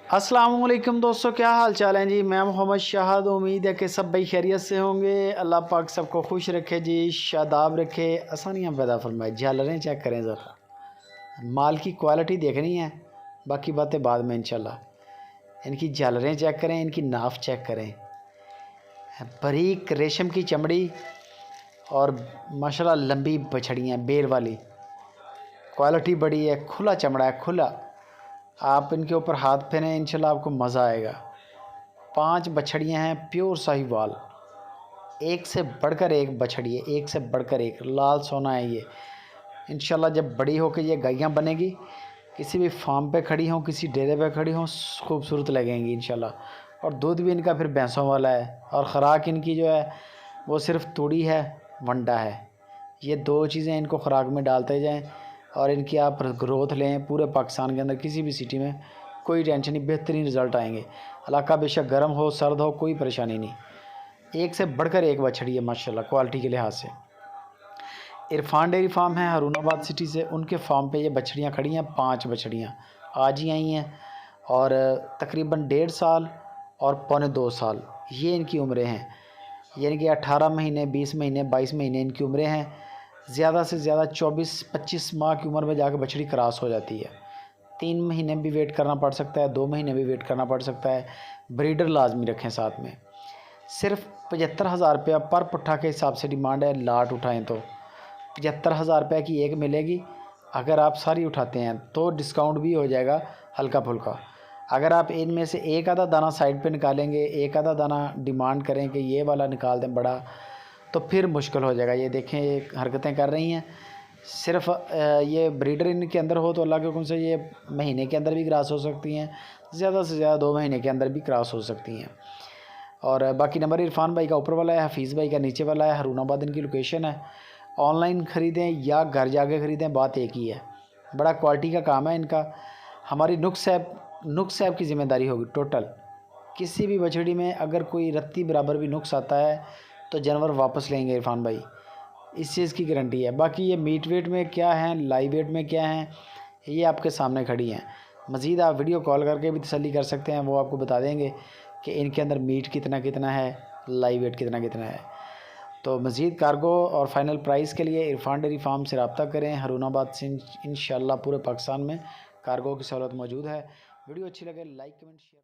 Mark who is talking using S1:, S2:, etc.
S1: अस्सलाम वालेकुम दोस्तों, क्या हाल चाल है जी। मैं मोहम्मद शाहद। उम्मीद है कि सब भाई खैरियत से होंगे। अल्लाह पाक सबको खुश रखे जी, शादाब रखे, आसानियाँ पैदा फरमाए। झालरें चेक करें ज़रा, माल की क्वालिटी देखनी है, बाकी बातें बाद में इंशाल्लाह। इनकी झालरें चेक करें, इनकी नाफ चेक करें। बारीक रेशम की चमड़ी और माशाल्लाह लंबी बछड़ियाँ, बेर वाली, क्वालिटी बड़ी है। खुला चमड़ा है, खुला। आप इनके ऊपर हाथ फेरें, इंशाल्लाह आपको मज़ा आएगा। 5 बछड़ियाँ हैं, प्योर साहिवाल। एक से बढ़कर एक बछड़ी है, एक से बढ़कर एक। लाल सोना है ये। इंशाल्लाह जब बड़ी होकर ये गायें बनेगी, किसी भी फार्म पे खड़ी हों, किसी डेरे पे खड़ी हों, खूबसूरत लगेंगी इंशाल्लाह। और दूध भी इनका फिर भैंसों वाला है। और ख़ुराक इनकी जो है वो सिर्फ तूड़ी है, वंडा है। ये 2 चीज़ें इनको ख़ुराक में डालते जाएँ और इनकी आप ग्रोथ लें। पूरे पाकिस्तान के अंदर किसी भी सिटी में कोई टेंशन नहीं, बेहतरीन रिज़ल्ट आएंगे। इलाका बेशक गर्म हो, सर्द हो, कोई परेशानी नहीं। एक से बढ़कर एक बछड़ी है माशाल्लाह क्वालिटी के लिहाज से। इरफान डेयरी फार्म है हारूनाबाद सिटी से, उनके फार्म पे ये बछड़ियाँ खड़ी हैं। 5 बछड़ियाँ आज ही आई हैं और तकरीबन 1.5 साल और पौने 2 साल ये इनकी उम्रें हैं। यानी कि 18 महीने, 20 महीने, 22 महीने इनकी उम्रें हैं। ज़्यादा से ज़्यादा 24-25 माह की उम्र में जाकर बछड़ी क्रॉस हो जाती है। 3 महीने भी वेट करना पड़ सकता है, 2 महीने भी वेट करना पड़ सकता है। ब्रीडर लाजमी रखें साथ में। सिर्फ 75,000 रुपया पर पुट्ठा के हिसाब से डिमांड है। लाट उठाएं तो 75,000 रुपये की एक मिलेगी। अगर आप सारी उठाते हैं तो डिस्काउंट भी हो जाएगा हल्का फुल्का। अगर आप इनमें से एक आधा दाना साइड पे निकालेंगे, एक आधा दाना डिमांड करें कि ये वाला निकाल दें बड़ा, तो फिर मुश्किल हो जाएगा। ये देखें, ये हरकतें कर रही हैं। सिर्फ ये ब्रीडर इनके अंदर हो तो अल्लाह के हुक्म से ये महीने के अंदर भी क्रॉस हो सकती हैं, ज़्यादा से ज़्यादा 2 महीने के अंदर भी क्रॉस हो सकती हैं। और बाकी नंबर इरफान भाई का ऊपर वाला है, हफीज़ भाई का नीचे वाला है। हारूनाबाद इनकी लोकेशन है। ऑनलाइन ख़रीदें या घर जाके ख़रीदें, बात एक ही है। बड़ा क्वालिटी का काम है इनका। हमारी नुक्स ऐप की ज़िम्मेदारी होगी टोटल। किसी भी बछड़ी में अगर कोई रत्ती बराबर भी नुक्स आता है तो जानवर वापस लेंगे इरफान भाई, इस चीज़ की गारंटी है। बाकी ये मीट वेट में क्या है, लाइव वेट में क्या है, ये आपके सामने खड़ी हैं। मज़ीद आप वीडियो कॉल करके भी तसल्ली कर सकते हैं, वो आपको बता देंगे कि इनके अंदर मीट कितना कितना है, लाइव वेट कितना कितना है। तो मज़ीद कार्गो और फाइनल प्राइस के लिए इरफान डेयरी फार्म से रब्ता करें। हारूनाबाद से इंशाल्लाह पूरे पाकिस्तान में कार्गो की सहूलत मौजूद है। वीडियो अच्छी लगे लाइक कमेंट शेयर।